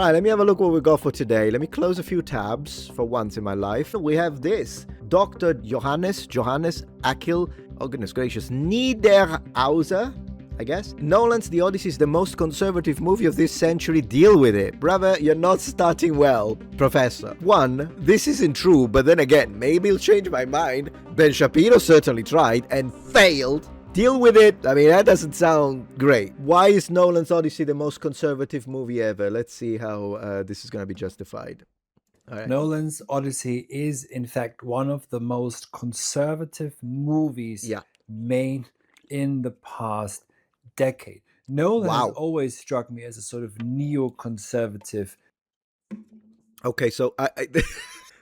All right, let me have a look what we got for today. Let me close a few tabs for once in my life. We have this. Dr. Johannes Akil, oh goodness gracious, Niederhauser, I guess. Nolan's The Odyssey is the most conservative movie of this century. Deal with it. Brother, you're not starting well, Professor. One, this isn't true, but then again, maybe he'll change my mind. Ben Shapiro certainly tried and failed. Deal with it. I mean, that doesn't sound great. Why is Nolan's Odyssey the most conservative movie ever? Let's see how this is going to be justified. All right. Nolan's Odyssey is, in fact, one of the most conservative movies made in the past decade. Nolan has always struck me as a sort of neoconservative. Okay, so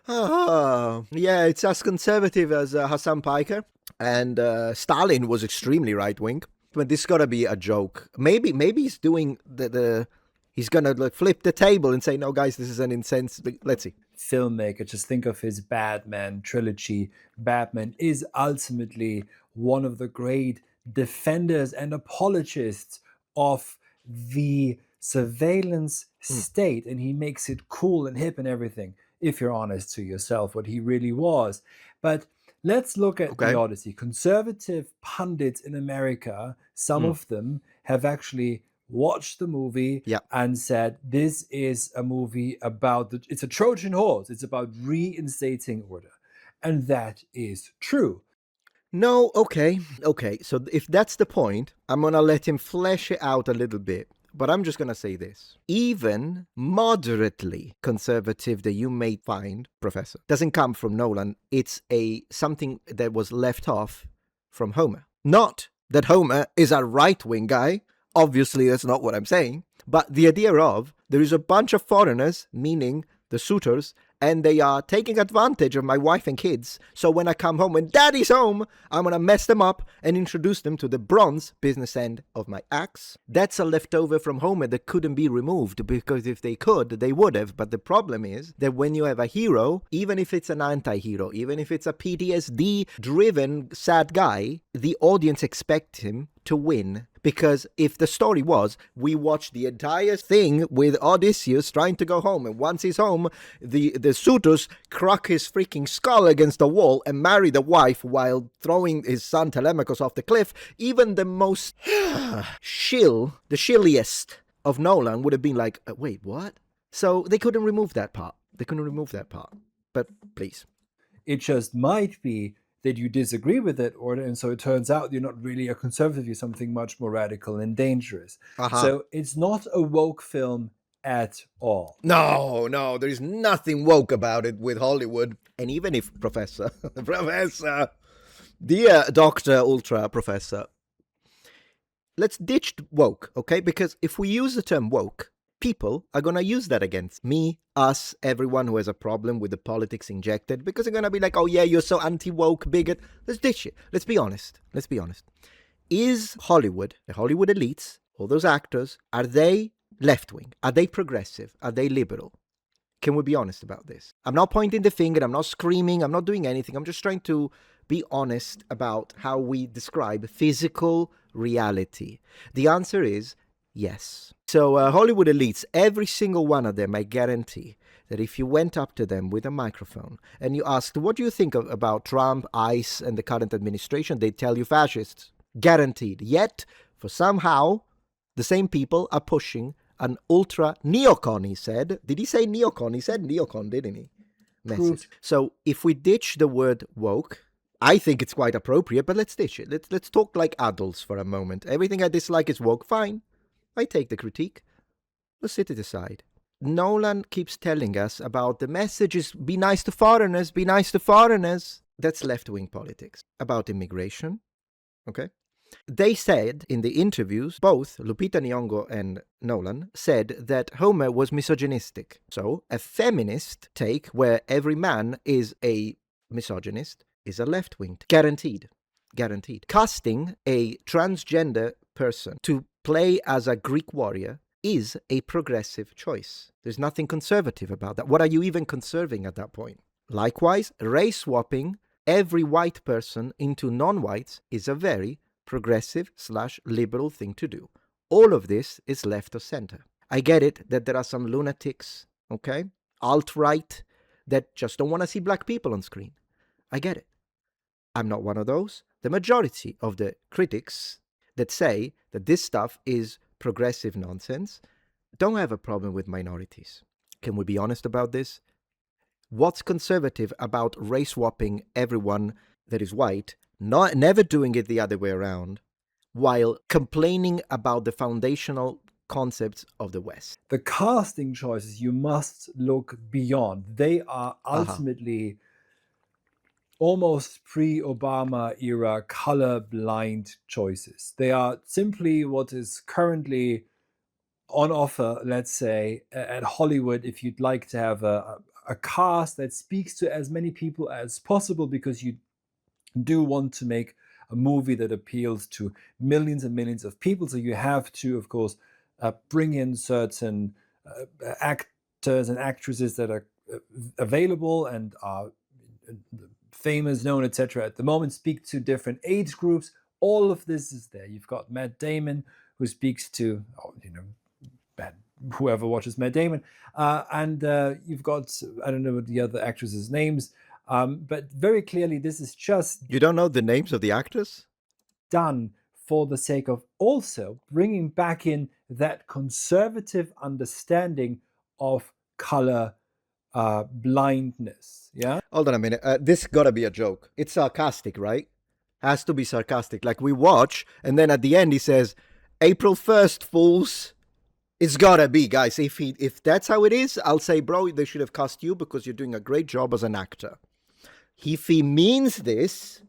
yeah, it's as conservative as Hassan Piker, and Stalin was extremely right wing. But this got to be a joke. Maybe he's doing he's gonna like flip the table and say, "No, guys, this is an insensitive." Let's see. Filmmaker, just think of his Batman trilogy. Batman is ultimately one of the great defenders and apologists of the surveillance state, and he makes it cool and hip and everything, if you're honest to yourself, what he really was. But let's look at The Odyssey. Conservative pundits in America, some of them have actually watched the movie and said, this is a movie about, it's a Trojan horse. It's about reinstating order. And that is true. No, okay. So if that's the point, I'm going to let him flesh it out a little bit. But I'm just going to say this. Even moderately conservative that you may find, Professor, doesn't come from Nolan. It's something that was left off from Homer. Not that Homer is a right-wing guy. Obviously, that's not what I'm saying. But the idea of there is a bunch of foreigners, meaning the suitors, and they are taking advantage of my wife and kids. So when I come home, when daddy's home, I'm going to mess them up and introduce them to the bronze business end of my axe. That's a leftover from Homer that couldn't be removed, because if they could, they would have. But the problem is that when you have a hero, even if it's an anti-hero, even if it's a PTSD-driven sad guy, the audience expects him to win. Because if the story was, we watched the entire thing with Odysseus trying to go home, and once he's home, the suitors crack his freaking skull against the wall and marry the wife while throwing his son Telemachus off the cliff, even the most the shilliest of Nolan would have been like, wait, what? So they couldn't remove that part. But please. It just might be that you disagree with that order, and so it turns out you're not really a conservative, you're something much more radical and dangerous. So it's not a woke film at all. No, there's nothing woke about it with Hollywood. And even if, Professor, dear Dr. Ultra Professor, let's ditch woke, okay? Because if we use the term woke, people are going to use that against me, us, everyone who has a problem with the politics injected, because they're going to be like, oh yeah, you're so anti-woke, bigot. Let's ditch it. Let's be honest. Is Hollywood, the Hollywood elites, all those actors, are they left-wing? Are they progressive? Are they liberal? Can we be honest about this? I'm not pointing the finger. I'm not screaming. I'm not doing anything. I'm just trying to be honest about how we describe physical reality. The answer is yes. So Hollywood elites, every single one of them, I guarantee that if you went up to them with a microphone and you asked, what do you think about Trump, ICE, and the current administration, they'd tell you fascists. Guaranteed. Yet, for somehow, the same people are pushing an ultra neocon, he said. Did he say neocon? He said neocon, didn't he? Message. So if we ditch the word woke, I think it's quite appropriate, but let's ditch it. Let's talk like adults for a moment. Everything I dislike is woke. Fine. I take the critique. Let's set it aside. Nolan keeps telling us about the messages, be nice to foreigners, be nice to foreigners. That's left-wing politics. About immigration, okay? They said in the interviews, both Lupita Nyong'o and Nolan said that Homer was misogynistic. So a feminist take where every man is a misogynist is a left-wing. Guaranteed. Casting a transgender person to play as a Greek warrior is a progressive choice. There's nothing conservative about that. What are you even conserving at that point? Likewise, race swapping every white person into non-whites is a very progressive/liberal thing to do. All of this is left of center. I get it that there are some lunatics, okay, alt-right, that just don't want to see black people on screen. I get it. I'm not one of those. The majority of the critics that say that this stuff is progressive nonsense don't have a problem with minorities. Can we be honest about this? What's conservative about race swapping everyone that is white, never doing it the other way around, while complaining about the foundational concepts of the West? The casting choices you must look beyond. They are ultimately almost pre-Obama era colorblind choices. They are simply what is currently on offer, let's say, at Hollywood, if you'd like to have a cast that speaks to as many people as possible, because you do want to make a movie that appeals to millions and millions of people. So you have to, of course, bring in certain actors and actresses that are available and are famous, known, etc. at the moment, speak to different age groups. All of this is there. You've got Matt Damon, who speaks to, whoever watches Matt Damon, and you've got, I don't know what the other actresses' names, but very clearly this is just You don't know the names of the actors? done for the sake of also bringing back in that conservative understanding of color blindness. Yeah. Hold on a minute. This gotta be a joke. It's sarcastic, right? Has to be sarcastic. Like we watch, and then at the end he says, "April 1st, fools." It's gotta be, guys. If that's how it is, I'll say, bro, they should have cast you because you're doing a great job as an actor. If he means this,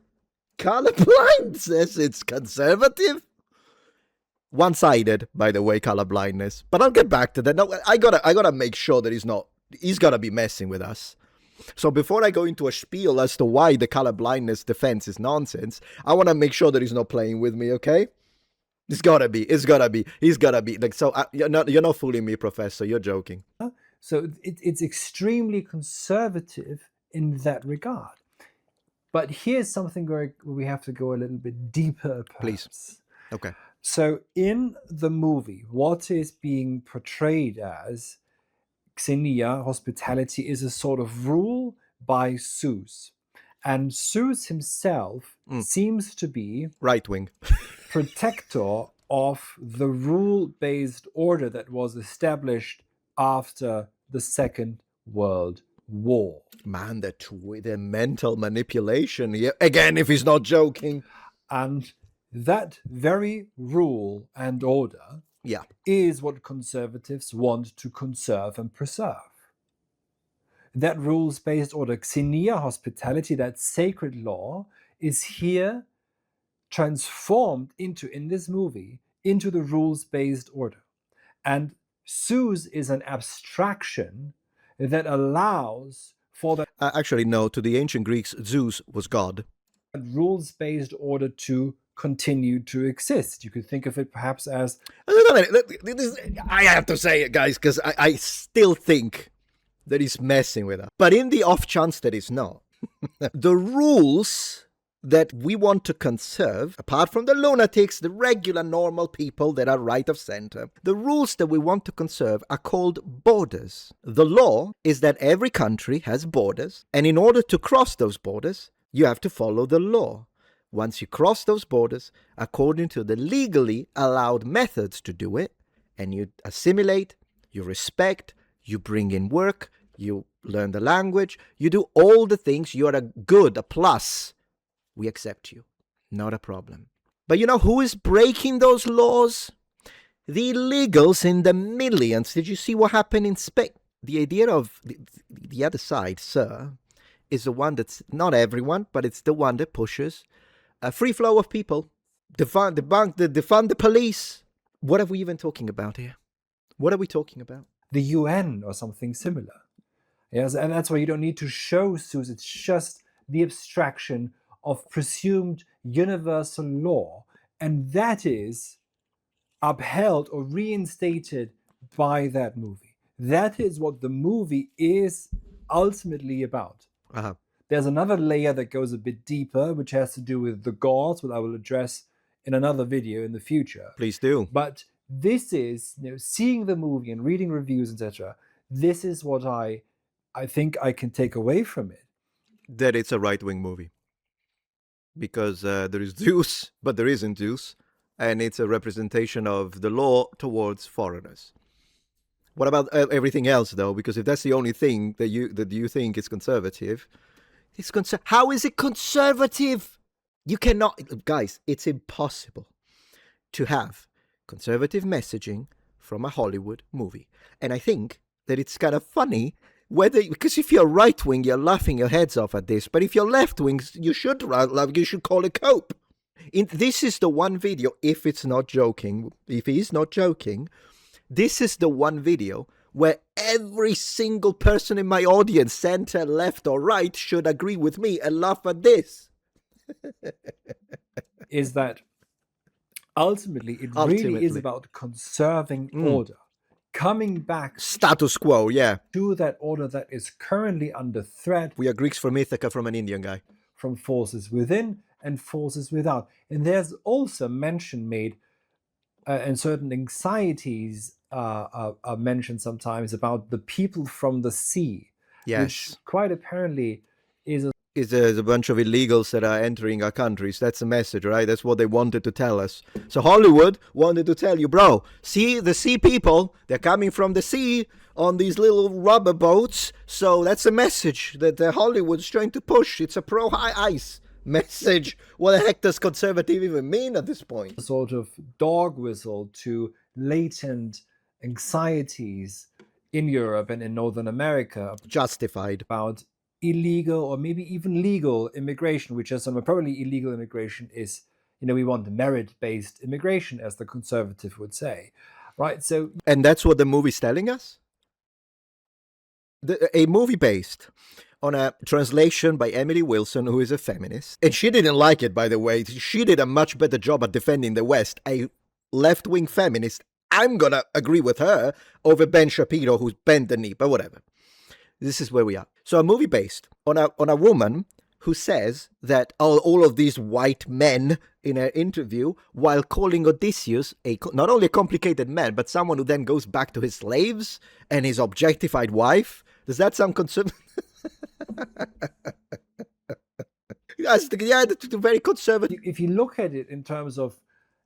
colorblind says it's conservative. One-sided, by the way, colorblindness. But I'll get back to that. No, I gotta make sure that he's gotta be messing with us. So before I go into a spiel as to why the colorblindness defense is nonsense, I want to make sure that he's not playing with me, okay? He's gotta be. Like, so you're not fooling me, Professor. You're joking. So it's extremely conservative in that regard. But here's something where we have to go a little bit deeper, perhaps. Please. Okay. So in the movie, what is being portrayed as xenia, hospitality, is a sort of rule by Zeus. And Zeus himself seems to be right wing protector of the rule-based order that was established after the Second World War. Man, the mental manipulation. Yeah, again, if he's not joking. And that very rule and order is what conservatives want to conserve and preserve. That rules-based order, xenia, hospitality, that sacred law, is here transformed in this movie, into the rules-based order. And Zeus is an abstraction that allows for that. Actually, no, to the ancient Greeks, Zeus was God. Rules-based order to continue to exist. You could think of it perhaps as... I have to say it, guys, because I still think that he's messing with us. But in the off chance that he's not, the rules that we want to conserve, apart from the lunatics, the regular normal people that are right of center, the rules that we want to conserve are called borders. The law is that every country has borders, and in order to cross those borders, you have to follow the law. Once you cross those borders, according to the legally allowed methods to do it, and you assimilate, you respect, you bring in work, you learn the language, you do all the things, you're a good, a plus, we accept you. Not a problem. But you know who is breaking those laws? The illegals in the millions. Did you see what happened in Spain? The idea of the other side, sir, is the one that's not everyone, but it's the one that pushes a free flow of people, defund the police. What are we even talking about here? What are we talking about? The UN or something similar. Yes, and that's why you don't need to show Zeus. It's just the abstraction of presumed universal law, and that is upheld or reinstated by that movie. That is what the movie is ultimately about. There's another layer that goes a bit deeper, which has to do with the gods, which I will address in another video in the future. Please do. But this is, seeing the movie and reading reviews, etc. This is what I think I can take away from it. That it's a right-wing movie. Because there is Zeus, but there isn't Zeus. And it's a representation of the law towards foreigners. What about everything else, though? Because if that's the only thing that you think is conservative, how is it conservative? You cannot, guys. It's impossible to have conservative messaging from a Hollywood movie. And I think that it's kind of funny because if you're right wing, you're laughing your heads off at this. But if you're left wing, you should call it cope. This is the one video. If he's not joking, this is the one video where every single person in my audience, center, left, or right, should agree with me and laugh at this. Is that ultimately it really is about conserving order, coming back status quo, to that order that is currently under threat. We are Greeks from Ithaca from an Indian guy. From forces within and forces without. And there's also mention made, and certain anxieties are mentioned sometimes about the people from the sea, which quite apparently is a bunch of illegals that are entering our countries. That's the message, right? That's what they wanted to tell us. So Hollywood wanted to tell you, bro, see the sea people, they're coming from the sea on these little rubber boats. So that's a message that Hollywood's trying to push. It's a pro-high ice message. What the heck does conservative even mean at this point? A sort of dog whistle to latent anxieties in Europe and in Northern America. Justified. About illegal or maybe even legal immigration, which is probably illegal immigration is, we want merit-based immigration, as the conservative would say, right? So, and that's what the movie's telling us? A movie based on a translation by Emily Wilson, who is a feminist. And she didn't like it, by the way. She did a much better job at defending the West. A left-wing feminist, I'm going to agree with her over Ben Shapiro, who's bent the knee, but whatever. This is where we are. So a movie based on a woman who says that all of these white men in an interview, while calling Odysseus not only a complicated man, but someone who then goes back to his slaves and his objectified wife. Does that sound conservative? Yes, very conservative. If you look at it in terms of,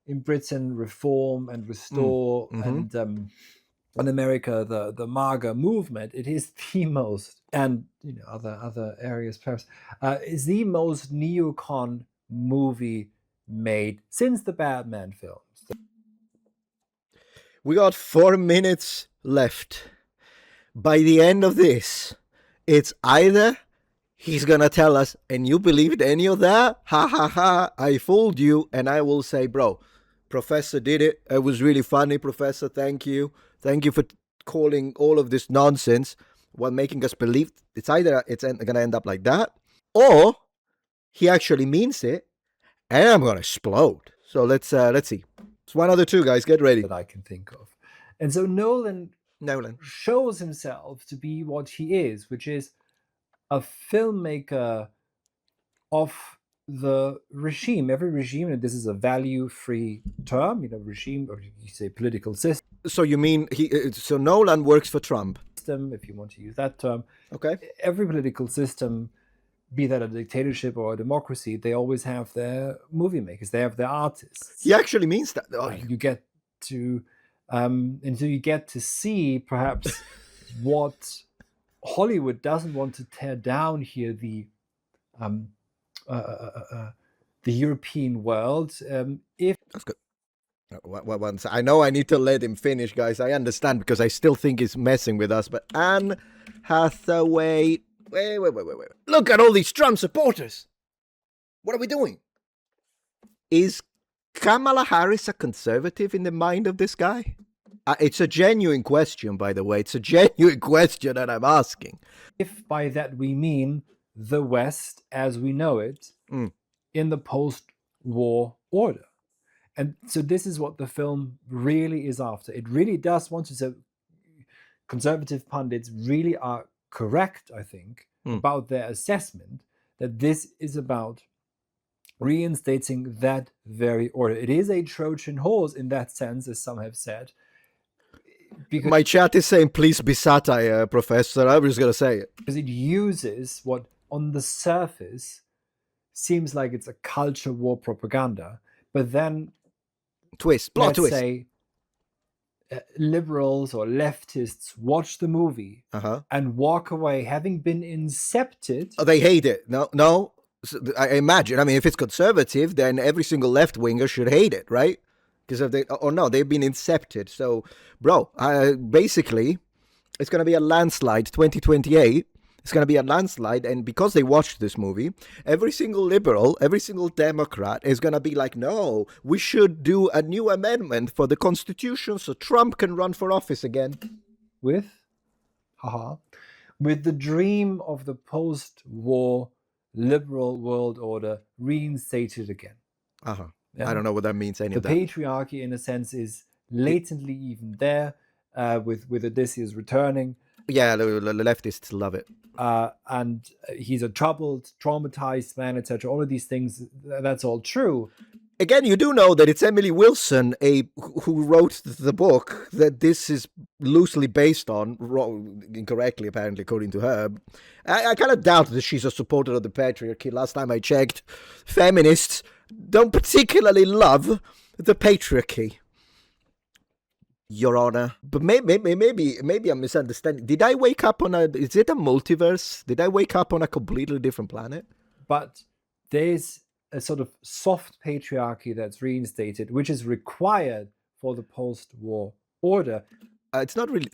in Britain, reform and restore, and in America, the MAGA movement, it is the most, and other areas perhaps, is the most neocon movie made since the Batman films. We got 4 minutes left. By the end of this, it's either he's gonna tell us, and you believed any of that? Ha ha ha, I fooled you. And I will say, bro, Professor did it. It was really funny, Professor. Thank you. Thank you for calling all of this nonsense while making us believe. It's either it's going to end up like that, or he actually means it, and I'm going to explode. So let's see. It's one of the two, guys. Get ready. That I can think of. And so Nolan shows himself to be what he is, which is a filmmaker of the regime. Every regime, and this is a value-free term, regime, or you say political system. So you mean so Nolan works for Trump? If you want to use that term. Okay. Every political system, be that a dictatorship or a democracy, they always have their movie makers. They have their artists. He actually means that. You get to, and so you get to see perhaps what Hollywood doesn't want to tear down here. The European world. That's good. Once I know I need to let him finish, guys. I understand because I still think he's messing with us. But Anne Hathaway, wait! Look at all these Trump supporters. What are we doing? Is Kamala Harris a conservative in the mind of this guy? It's a genuine question, by the way. It's a genuine question that I'm asking. If by that we mean the West as we know it in the post-war order. And so this is what the film really is after. It really does want to say conservative pundits really are correct, I think, about their assessment that this is about reinstating that very order. It is a Trojan horse in that sense, as some have said. Because My chat is saying, please be satire, Professor. I was going to say it. it uses what on the surface seems like it's a culture war propaganda, but then Plot let's twist. say liberals or leftists watch the movie and walk away having been incepted. Oh, they hate it. No. I imagine. I mean, if it's conservative, then every single left winger should hate it, right? Because if they, or no, they've been incepted. So, bro, basically, it's going to be a landslide. 2028. It's going to be a landslide, and because they watched this movie, every single liberal, every single Democrat is going to be like, no, we should do a new amendment for the Constitution so Trump can run for office again. With the dream of the post-war liberal world order reinstated again. Yeah? I don't know what that means. The patriarchy, in a sense, is latently even there, with Odysseus returning. Yeah, the leftists love it. And he's a troubled, traumatized man, etc. All of these things, that's all true. Again, you do know that it's Emily Wilson, who wrote the book that this is loosely based on, incorrectly apparently, according to her. I kind of doubt that she's a supporter of the patriarchy. Last time I checked, feminists don't particularly love the patriarchy, Your Honor. But maybe I'm misunderstanding. Did I wake up on is it a multiverse? Did I wake up on a completely different planet? But there's a sort of soft patriarchy that's reinstated, which is required for the post-war order. It's not really...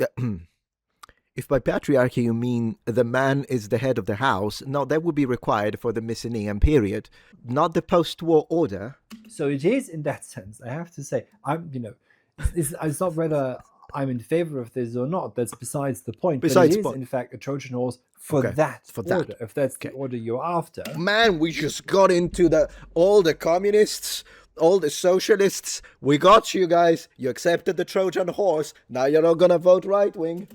If by patriarchy you mean the man is the head of the house, no, that would be required for the Mycenaean period, not the post-war order. So it is in that sense, I have to say, it's not whether I'm in favor of this or not. That's besides the point. But it is, in fact, a Trojan horse for that order, if that's the order you're after. Man, we just got into all the communists, all the socialists. We got you guys. You accepted the Trojan horse. Now you're not going to vote right-wing.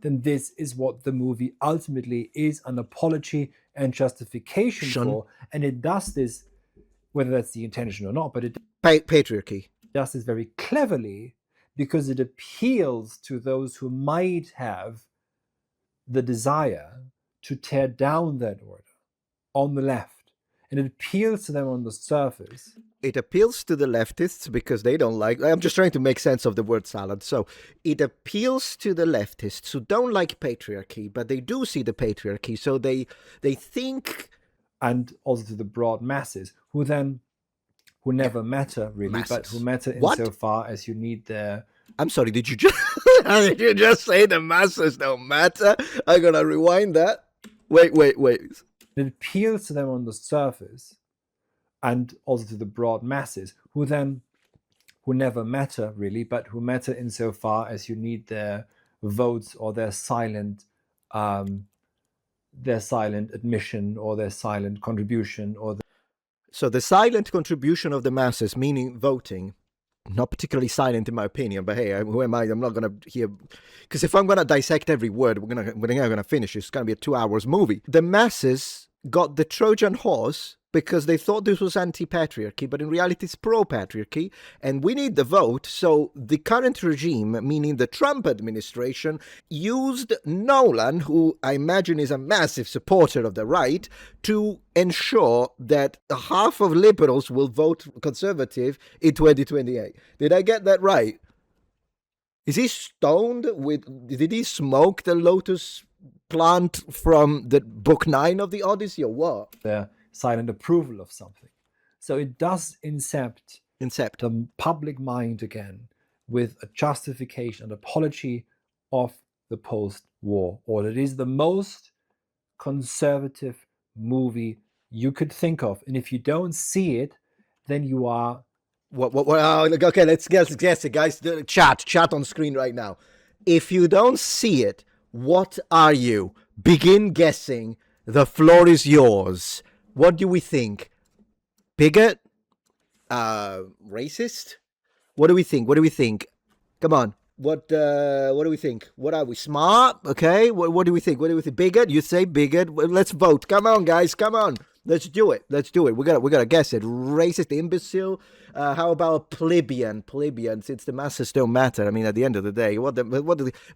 Then this is what the movie ultimately is, an apology and justification for. And it does this, whether that's the intention or not, but it patriarchy does this very cleverly because it appeals to those who might have the desire to tear down that order on the left. And it appeals to them on the surface. It appeals to the leftists because they don't like... I'm just trying to make sense of the word salad. So it appeals to the leftists who don't like patriarchy, but they do see the patriarchy. So they think... And also to the broad masses who never matter really, but who matter insofar as you need their... I'm sorry, did you just say the masses don't matter? I'm going to rewind that. Wait. It appeals to them on the surface and also to the broad masses who never matter really, but who matter insofar as you need their votes or their silent admission or their silent contribution So the silent contribution of the masses, meaning voting, not particularly silent in my opinion, but hey, who am I? I'm not going to hear... Because if I'm going to dissect every word, we're not going to finish. It's going to be a 2 hours movie. The masses got the Trojan horse because they thought this was anti-patriarchy, but in reality it's pro-patriarchy, and we need the vote. So the current regime, meaning the Trump administration, used Nolan, who I imagine is a massive supporter of the right, to ensure that half of liberals will vote conservative in 2028. Did I get that right? Is he stoned? Did he smoke the lotus plant from the book 9 of the Odyssey or what? Their silent approval of something. So it does incept the public mind again with a justification and apology of the post-war order. It is the most conservative movie you could think of. And if you don't see it, then you are... Okay, let's guess it, guys. Chat on screen right now. If you don't see it, what are you? Begin guessing. The floor is yours. What do we think? Bigot? Racist? What do we think? Come on. What do we think? What are we? Smart? Okay. What do we think? Bigot? You say bigot. Let's vote. Come on, guys. Come on. Let's do it. Let's do it. We gotta guess it. Racist, imbecile. How about plebeian? Plebeian, since the masses don't matter. I mean, at the end of the day,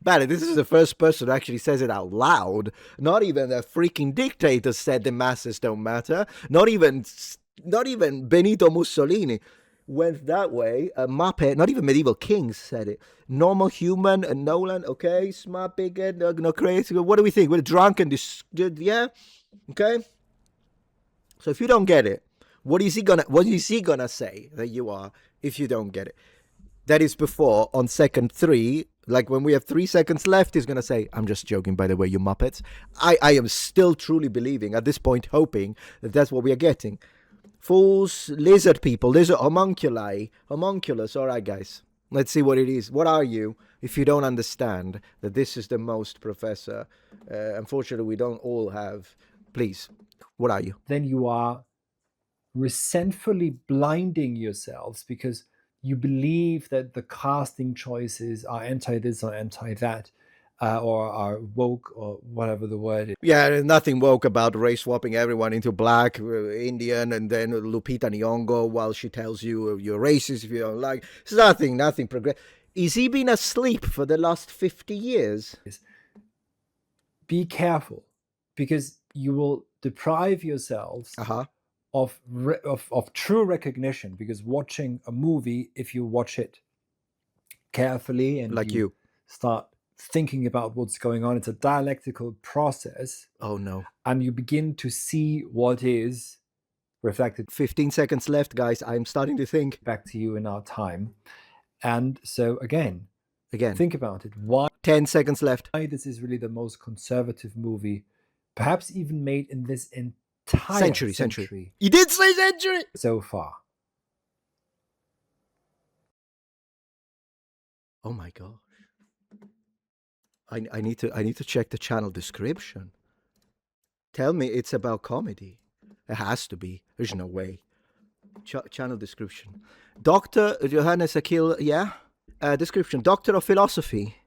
Barry, this is the first person who actually says it out loud. Not even a freaking dictator said the masses don't matter. Not even Benito Mussolini went that way. A Muppet, not even medieval kings said it. Normal human, a Nolan, okay, smart, bigot, no crazy. What do we think? We're drunk and yeah, okay. So if you don't get it, what is he gonna say that you are if you don't get it? That is before on second 3, like when we have 3 seconds left, he's gonna say, I'm just joking, by the way, you Muppets. I am still truly believing at this point, hoping that that's what we are getting. Fools, lizard people, lizard homunculus. All right, guys, let's see what it is. What are you if you don't understand that this is the most, Professor? Unfortunately, we don't all have. Please, what are you? Then you are resentfully blinding yourselves because you believe that the casting choices are anti this or anti that, or are woke, or whatever the word is. Yeah, there's nothing woke about race swapping everyone into black, Indian, and then Lupita Nyong'o while she tells you you're racist if you don't like. It's nothing progress. Is he been asleep for the last 50 years? Be careful, because you will deprive yourselves of true recognition, because watching a movie, if you watch it carefully and like you start thinking about what's going on, it's a dialectical process. Oh no. And you begin to see what is reflected. 15 seconds left, guys. I'm starting to think back to you in our time. And so again, think about it. Why 10 seconds left. Why this is really the most conservative movie, perhaps even made in this entire century. You did say century so far. Oh my gosh. I need to check the channel description. Tell me it's about comedy. It has to be. There's no way. Channel description. Dr. Johannes Akil, yeah? Description. Doctor of Philosophy.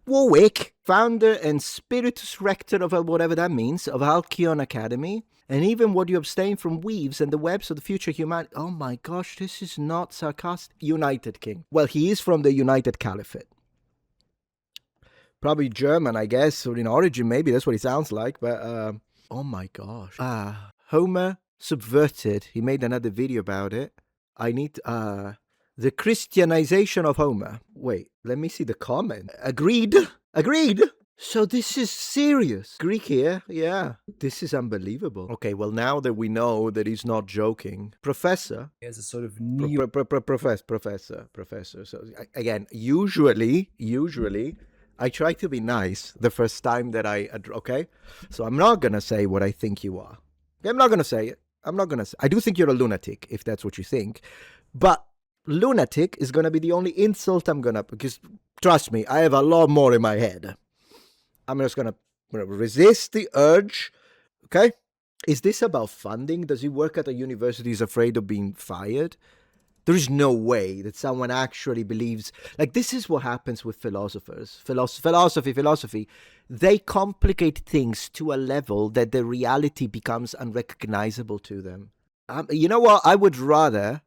Warwick, founder and spiritus rector of whatever that means, of Alcyone Academy. And even what you abstain from weaves and the webs of the future humanity. Oh my gosh, this is not sarcastic. United King. Well, he is from the United Caliphate. Probably German, I guess, or in origin, maybe that's what he sounds like. But, oh my gosh. Homer subverted. He made another video about it. I need, the Christianization of Homer. Wait, let me see the comment. Agreed. So this is serious. Greek here, yeah. This is unbelievable. Okay, well, now that we know that he's not joking, Professor. As a sort of Professor. So again, usually, I try to be nice the first time that okay? So I'm not going to say what I think you are. I'm not going to say it. I do think you're a lunatic, if that's what you think. But lunatic is going to be the only insult I'm going to, because trust me, I have a lot more in my head. I'm just going to resist the urge. Okay? Is this about funding? Does he work at a university who's afraid of being fired? There is no way that someone actually believes. Like, this is what happens with philosophers. Philosophy. They complicate things to a level that the reality becomes unrecognizable to them. You know what? I would rather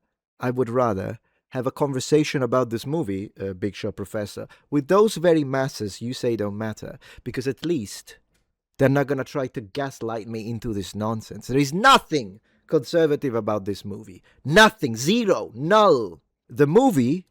have a conversation about this movie, Big Shot Professor, with those very masses you say don't matter, because at least they're not going to try to gaslight me into this nonsense. There is nothing conservative about this movie. Nothing. Zero. Null. The movie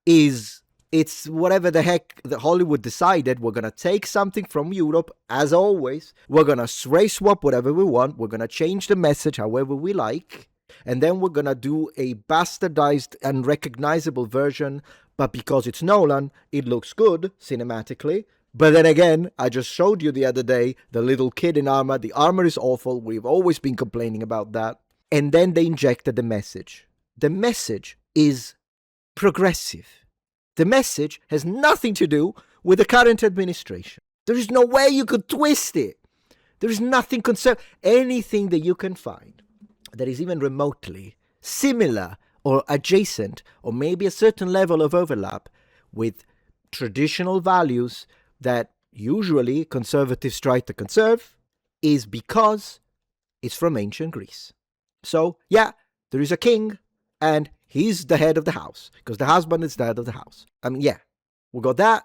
it's whatever the heck that Hollywood decided. We're going to take something from Europe, as always. We're going to race swap whatever we want. We're going to change the message however we like. And then we're going to do a bastardized and recognizable version. But because it's Nolan, it looks good cinematically. But then again, I just showed you the other day the little kid in armor. The armor is awful. We've always been complaining about that. And then they injected the message. The message is progressive. The message has nothing to do with the current administration. There is no way you could twist it. There is nothing anything that you can find that is even remotely similar or adjacent, or maybe a certain level of overlap with traditional values that usually conservatives try to conserve, is because is from ancient Greece. So, yeah, there is a king, and he's the head of the house, because the husband is the head of the house. I mean, yeah, we got that.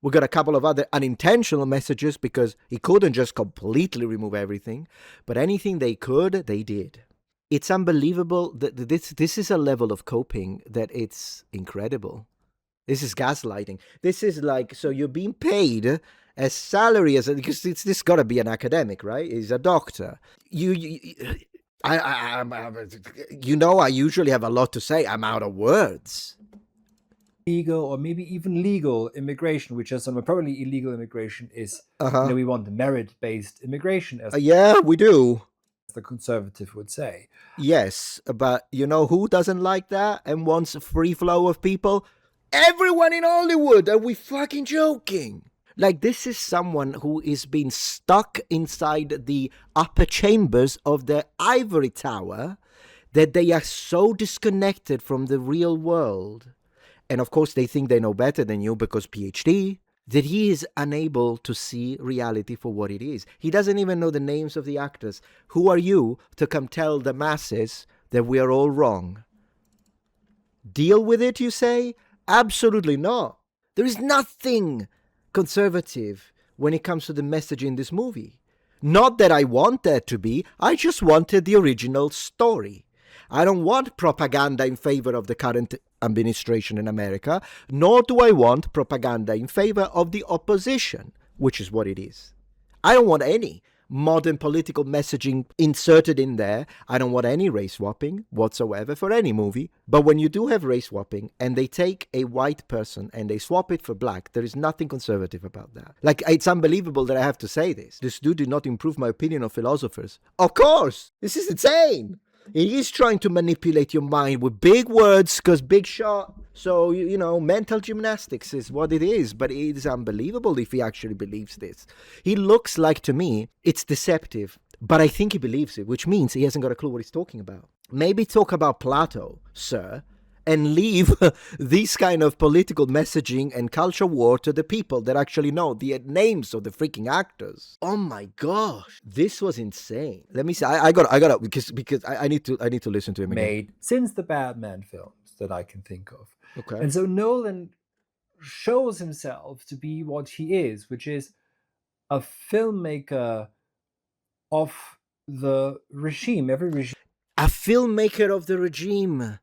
We got a couple of other unintentional messages, because he couldn't just completely remove everything, but anything they could, they did. It's unbelievable that this is a level of coping that it's incredible. This is gaslighting. This is like, so you're being paid as salary, because this got to be an academic, right? He's a doctor. I usually have a lot to say. I'm out of words. Legal or maybe even legal immigration, which is probably illegal immigration is, we want the merit-based immigration, as Yeah, we do. the conservative would say. Yes, but you know who doesn't like that and wants a free flow of people? Everyone in Hollywood. Are we fucking joking? Like, this is someone who is being stuck inside the upper chambers of the ivory tower, that they are so disconnected from the real world. And of course, they think they know better than you because PhD, that he is unable to see reality for what it is. He doesn't even know the names of the actors. Who are you to come tell the masses that we are all wrong? Deal with it, you say? Absolutely not. There is nothing conservative when it comes to the message in this movie. Not that I want there to be, I just wanted the original story. I don't want propaganda in favor of the current administration in America, nor do I want propaganda in favor of the opposition, which is what it is. I don't want any modern political messaging inserted in there. I don't want any race swapping whatsoever for any movie. But when you do have race swapping and they take a white person and they swap it for black, there is nothing conservative about that. Like, it's unbelievable that I have to say this. This dude did not improve my opinion of philosophers. Of course! This is insane! He is trying to manipulate your mind with big words, because big shot. So, mental gymnastics is what it is. But it is unbelievable if he actually believes this. He looks like, to me, it's deceptive. But I think he believes it, which means he hasn't got a clue what he's talking about. Maybe talk about Plato, sir, and leave this kind of political messaging and culture war to the people that actually know the names of the freaking actors. Oh my gosh, this was insane. Let me see. I got because I need to listen to him again. Made since the Batman films that I can think of. Okay. And so Nolan shows himself to be what he is, which is a filmmaker of the regime. Every regime. A filmmaker of the regime.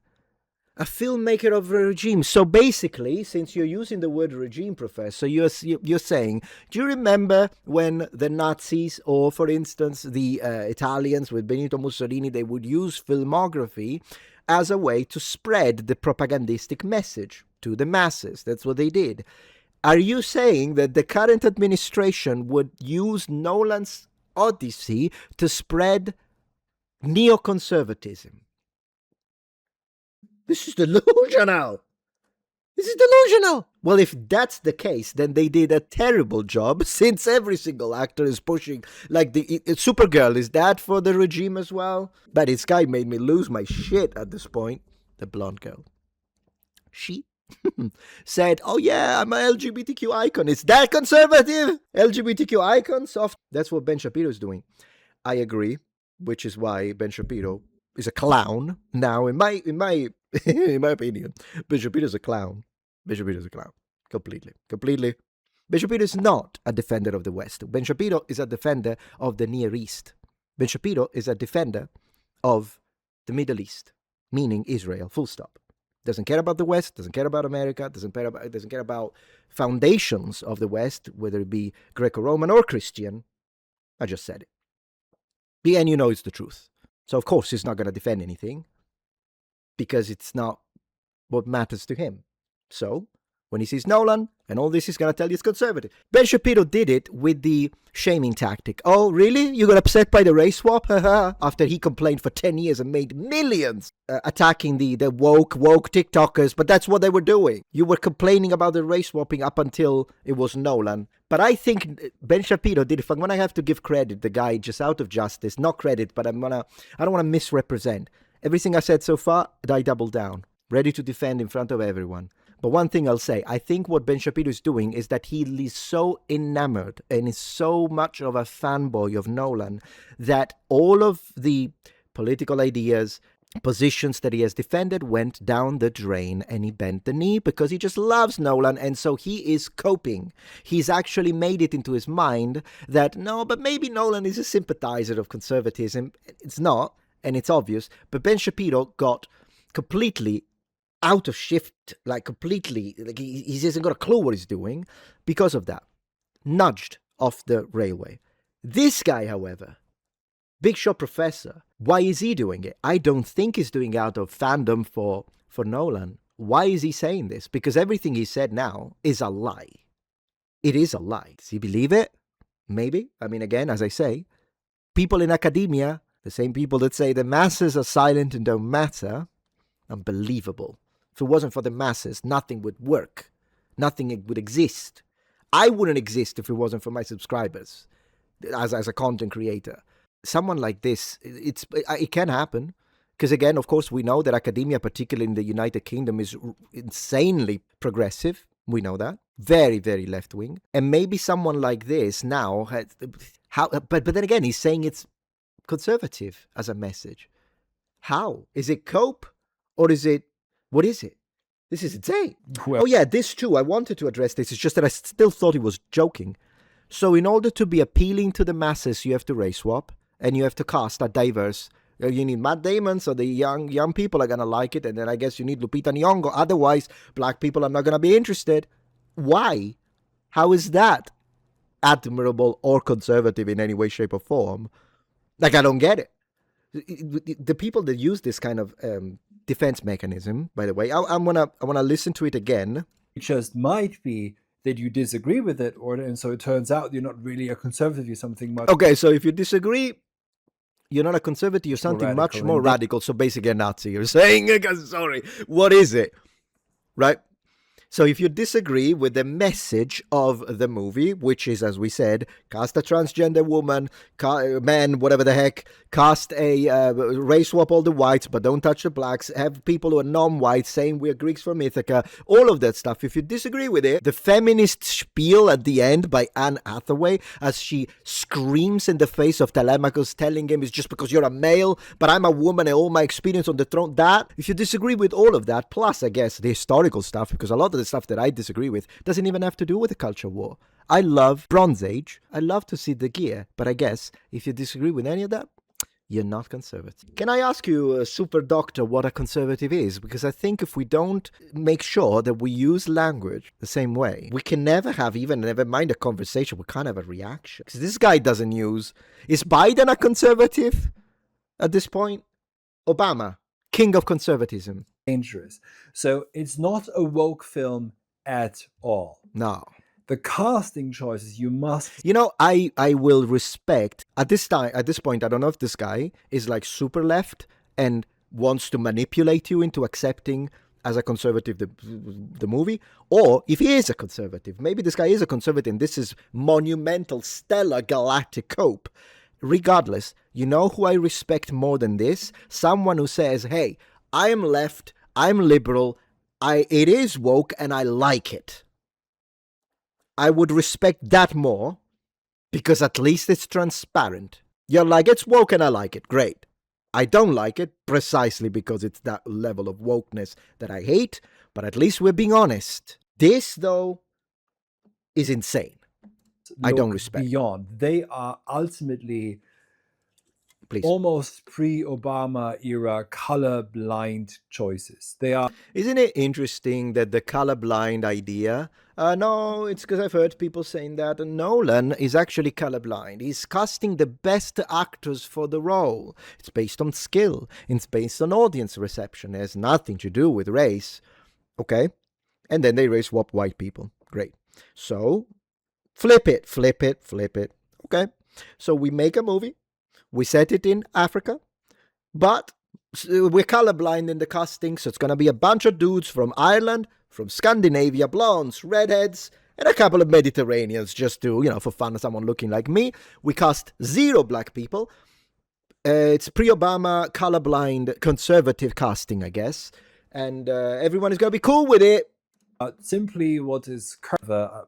A filmmaker of a regime. So basically, since you're using the word regime, Professor, you're saying, do you remember when the Nazis, or for instance, the Italians with Benito Mussolini, they would use filmography as a way to spread the propagandistic message to the masses? That's what they did. Are you saying that the current administration would use Nolan's Odyssey to spread neoconservatism? This is delusional. This is delusional. Well, if that's the case, then they did a terrible job, since every single actor is pushing, like the Supergirl. Is that for the regime as well? But this guy made me lose my shit at this point. The blonde girl. She said, oh yeah, I'm an LGBTQ icon. Is that conservative? LGBTQ icon? Soft. That's what Ben Shapiro is doing. I agree, which is why Ben Shapiro is a clown now. In my in my opinion, Ben Shapiro is a clown. Ben Shapiro is a clown. Completely. Ben Shapiro is not a defender of the West. Ben Shapiro is a defender of the Near East. Ben Shapiro is a defender of the Middle East, meaning Israel, full stop. Doesn't care about the West, doesn't care about America, doesn't care about foundations of the West, whether it be Greco-Roman or Christian. I just said it. And it's the truth. So, of course, he's not going to defend anything, because it's not what matters to him. So, when he sees Nolan and all this, he's going to tell you it's conservative. Ben Shapiro did it with the shaming tactic. Oh, really? You got upset by the race swap? After he complained for 10 years and made millions attacking the woke TikTokers, but that's what they were doing. You were complaining about the race swapping up until it was Nolan. But I think Ben Shapiro did, if I'm going to have to give credit, the guy just out of justice, not credit, but I don't want to misrepresent. Everything I said so far, I double down, ready to defend in front of everyone. But one thing I'll say, I think what Ben Shapiro is doing is that he is so enamored and is so much of a fanboy of Nolan that all of the political ideas, positions that he has defended went down the drain, and he bent the knee because he just loves Nolan, and so he is coping. He's actually made it into his mind that, no, but maybe Nolan is a sympathizer of conservatism. It's not, and it's obvious, but Ben Shapiro got completely out of shift, like completely, like he hasn't got a clue what he's doing because of that. Nudged off the railway. This guy, however, Big Shot Professor, why is he doing it? I don't think he's doing it out of fandom for Nolan. Why is he saying this? Because everything he said now is a lie. It is a lie. Does he believe it? Maybe. I mean, again, as I say, people in academia, the same people that say the masses are silent and don't matter, unbelievable. If it wasn't for the masses, nothing would work. Nothing would exist. I wouldn't exist if it wasn't for my subscribers as a content creator. Someone like this, it can happen. Because again, of course, we know that academia, particularly in the United Kingdom, is insanely progressive. We know that. Very, very left-wing. And maybe someone like this now, but then again, he's saying it's conservative as a message. How? Is it cope? Or is it, what is it? This is insane. Well, oh yeah, this too, I wanted to address this. It's just that I still thought he was joking. So in order to be appealing to the masses, you have to race swap. And you have to cast a diverse. You need Matt Damon, so the young people are going to like it. And then I guess you need Lupita Nyong'o. Otherwise, black people are not going to be interested. Why? How is that admirable or conservative in any way, shape, or form? Like, I don't get it. The people that use this kind of defense mechanism, by the way, I wanna listen to it again. It just might be that you disagree with it, and so it turns out you're not really a conservative, you're something much... Okay, so if you disagree, you're not a conservative, you're something much more radical. So basically a Nazi. You're saying, sorry, what is it? Right? So if you disagree with the message of the movie, which is, as we said, cast a transgender woman, man, whatever the heck, cast a race swap all the whites, but don't touch the blacks, have people who are non-white saying we're Greeks from Ithaca, all of that stuff. If you disagree with it, the feminist spiel at the end by Anne Hathaway, as she screams in the face of Telemachus, telling him it's just because you're a male, but I'm a woman and all my experience on the throne, that, if you disagree with all of that, plus, I guess, the historical stuff, because a lot of the stuff that I disagree with doesn't even have to do with the culture war. I love Bronze Age. I love to see the gear. But I guess if you disagree with any of that, you're not conservative. Can I ask you, Super Doctor, what a conservative is? Because I think if we don't make sure that we use language the same way, we can never have never mind a conversation. We can't have a reaction. Because this guy doesn't use... Is Biden a conservative at this point? Obama, king of conservatism. Dangerous. So it's not a woke film at all. No. The casting choices you must... You know, I will respect... At this point, I don't know if this guy is like super left and wants to manipulate you into accepting as a conservative the movie, or if he is a conservative. Maybe this guy is a conservative and this is monumental, stellar, galactic cope. Regardless, you know who I respect more than this? Someone who says, hey, I am left, I'm liberal, it is woke, and I like it. I would respect that more, because at least it's transparent. You're like, it's woke and I like it, great. I don't like it, precisely because it's that level of wokeness that I hate, but at least we're being honest. This, though, is insane. I don't respect. Beyond. They are ultimately... Please. Almost pre-Obama era colorblind choices. They are... Isn't it interesting that the colorblind idea... no, it's because I've heard people saying that Nolan is actually colorblind. He's casting the best actors for the role. It's based on skill. It's based on audience reception. It has nothing to do with race. Okay? And then they race swap white people. Great. So, flip it. Okay? So we make a movie. We set it in Africa, but we're colorblind in the casting, so it's going to be a bunch of dudes from Ireland, from Scandinavia, blondes, redheads, and a couple of Mediterraneans, just to, for fun, someone looking like me. We cast 0 black people. It's pre-Obama, colorblind, conservative casting, I guess, and everyone is going to be cool with it. Simply what is a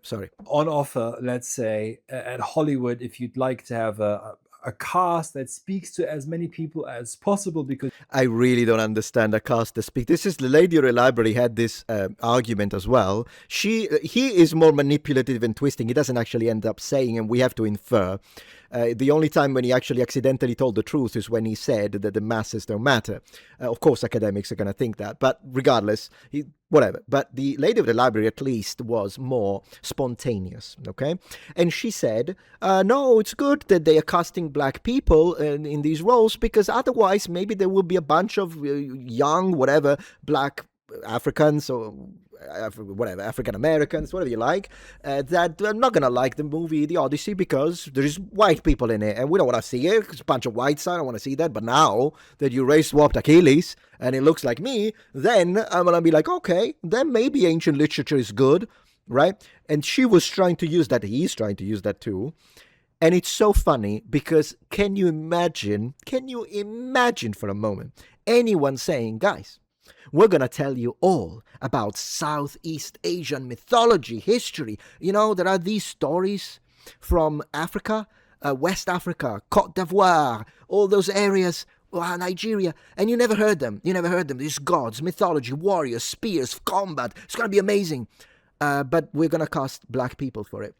Sorry. on offer, let's say, at Hollywood, if you'd like to have a cast that speaks to as many people as possible, because I really don't understand a cast to speak. This is the lady of the library had this argument as well. He is more manipulative and twisting. He doesn't actually end up saying, and we have to infer. The only time when he actually accidentally told the truth is when he said that the masses don't matter. Of course, academics are going to think that, but regardless, whatever. But the lady of the library, at least, was more spontaneous, okay? And she said, no, it's good that they are casting black people in these roles, because otherwise maybe there will be a bunch of young, whatever, black Africans or whatever, African Americans, whatever you like, that are not going to like the movie The Odyssey because there's white people in it and we don't want to see it. It's a bunch of whites, I don't want to see that. But now that you race swapped Achilles and it looks like me, then I'm going to be like, okay, then maybe ancient literature is good, right? And she was trying to use that. He's trying to use that too. And it's so funny because can you imagine for a moment anyone saying, guys, we're going to tell you all about Southeast Asian mythology, history. You know, there are these stories from Africa, West Africa, Cote d'Ivoire, all those areas, Nigeria, and you never heard them. These gods, mythology, warriors, spears, combat. It's going to be amazing. But we're going to cast black people for it.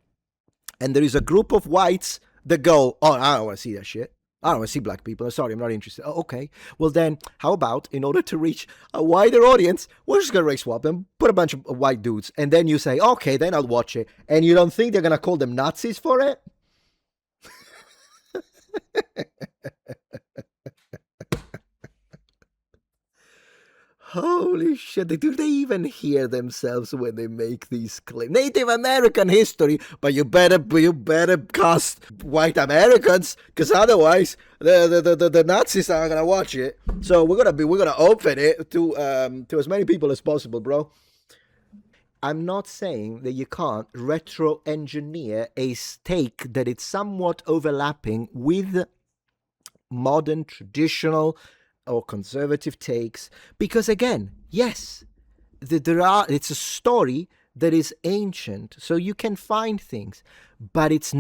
And there is a group of whites that go, oh, I don't want to see that shit. I don't want to see black people. Sorry, I'm not interested. Oh, okay. Well, then, how about, in order to reach a wider audience, we're just going to race swap them, put a bunch of white dudes, and then you say, okay, then I'll watch it. And you don't think they're going to call them Nazis for it? Holy shit, do they even hear themselves when they make these claims? Native American history, but you better cast white Americans, because otherwise the Nazis aren't gonna watch it. So we're gonna open it to as many people as possible, bro. I'm not saying that you can't retro engineer a take that it's somewhat overlapping with modern, traditional, or conservative takes, because again, yes, it's a story that is ancient, so you can find things, but it's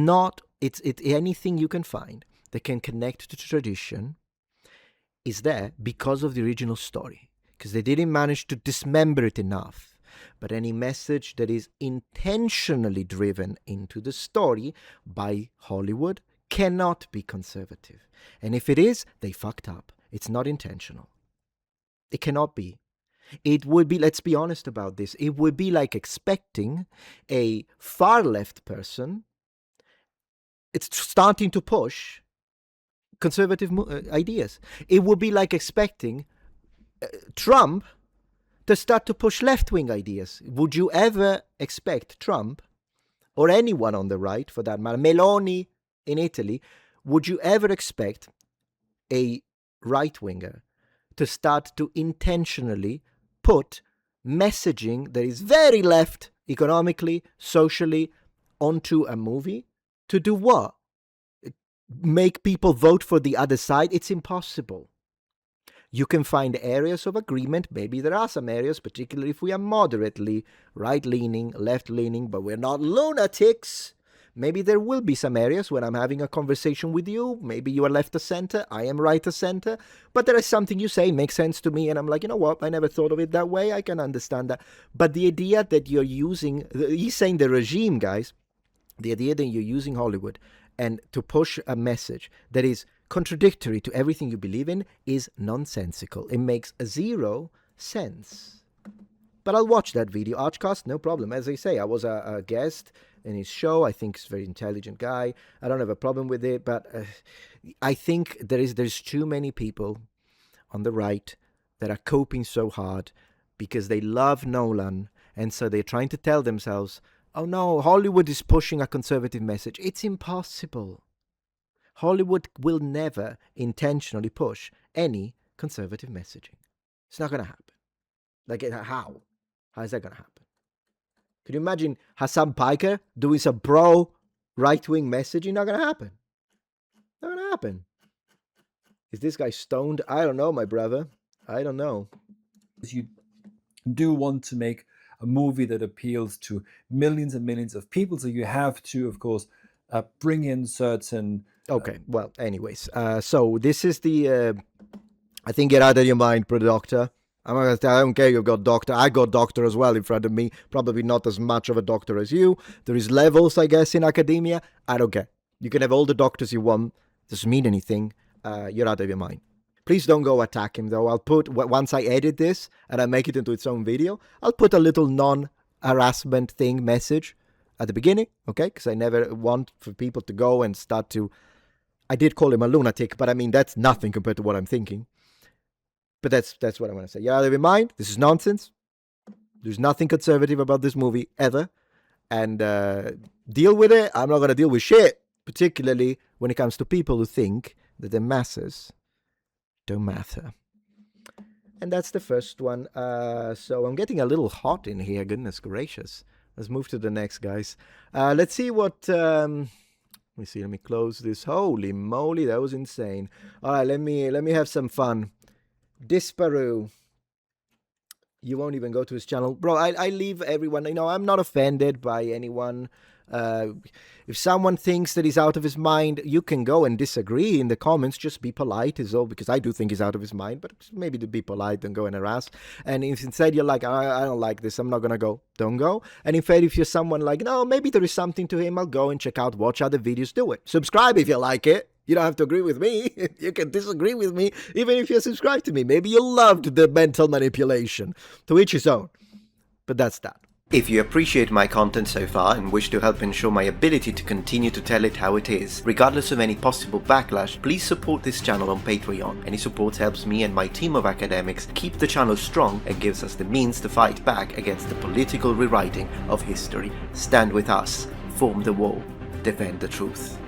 anything you can find that can connect to tradition is there because of the original story, because they didn't manage to dismember it enough. But any message that is intentionally driven into the story by Hollywood cannot be conservative. And if it is, they fucked up. It's not intentional. It cannot be. It would be, let's be honest about this, it would be like expecting a far left person, it's starting to push conservative ideas. It would be like expecting Trump to start to push left-wing ideas. Would you ever expect Trump, or anyone on the right for that matter, Meloni in Italy, would you ever expect a right-winger to start to intentionally put messaging that is very left economically, socially, onto a movie? To do what? Make people vote for the other side? It's impossible. You can find areas of agreement. Maybe there are some areas, particularly if we are moderately right-leaning, left-leaning, but we're not lunatics. Maybe there will be some areas when I'm having a conversation with you. Maybe you are left of center, I am right of center. But there is something you say makes sense to me, and I'm like, you know what? I never thought of it that way. I can understand that. But the idea that you're using, he's saying the regime, guys, the idea that you're using Hollywood and to push a message that is contradictory to everything you believe in is nonsensical. It makes zero sense. But I'll watch that video. Archcast, no problem. As I say, I was a guest in his show. I think he's a very intelligent guy. I don't have a problem with it, but I think there's too many people on the right that are coping so hard because they love Nolan, and so they're trying to tell themselves, oh no, Hollywood is pushing a conservative message. It's impossible. Hollywood will never intentionally push any conservative messaging. It's not going to happen. Like, how? How is that going to happen? Can you imagine Hassan Piker doing some pro right-wing messaging? Not going to happen. Not going to happen. Is this guy stoned? I don't know, my brother. I don't know. You do want to make a movie that appeals to millions and millions of people. So you have to, of course, bring in certain. Okay, well, anyways, so this is the, I think, get out of your mind, doctor. I'm not gonna tell, I don't care you've got doctor. I got doctor as well in front of me. Probably not as much of a doctor as you. There is levels, I guess, in academia. I don't care. You can have all the doctors you want. Doesn't mean anything. You're out of your mind. Please don't go attack him, though. I'll put, once I edit this and I make it into its own video, I'll put a little non-harassment thing message at the beginning, okay? Because I never want for people to go and start to... I did call him a lunatic, but I mean, that's nothing compared to what I'm thinking. But that's what I'm going to say. You're out of your mind. This is nonsense. There's nothing conservative about this movie, ever. And deal with it. I'm not going to deal with shit. Particularly when it comes to people who think that the masses don't matter. And that's the first one. So I'm getting a little hot in here. Goodness gracious. Let's move to the next, guys. Let's see what... let me see. Let me close this. Holy moly, that was insane. All right, let me have some fun. Disparu. You won't even go to his channel. Bro, I leave everyone. You know, I'm not offended by anyone. If someone thinks that he's out of his mind, you can go and disagree in the comments. Just be polite is all, because I do think he's out of his mind, but maybe to be polite and go and harass. And if instead you're like, I don't like this, I'm not going to go, don't go. And in fact, if you're someone like, no, maybe there is something to him, I'll go and check out, watch other videos, do it. Subscribe if you like it. You don't have to agree with me. You can disagree with me, even if you're subscribed to me. Maybe you loved the mental manipulation. To each his own. But that's that. If you appreciate my content so far and wish to help ensure my ability to continue to tell it how it is, regardless of any possible backlash, please support this channel on Patreon. Any support helps me and my team of academics keep the channel strong and gives us the means to fight back against the political rewriting of history. Stand with us, form the wall, defend the truth.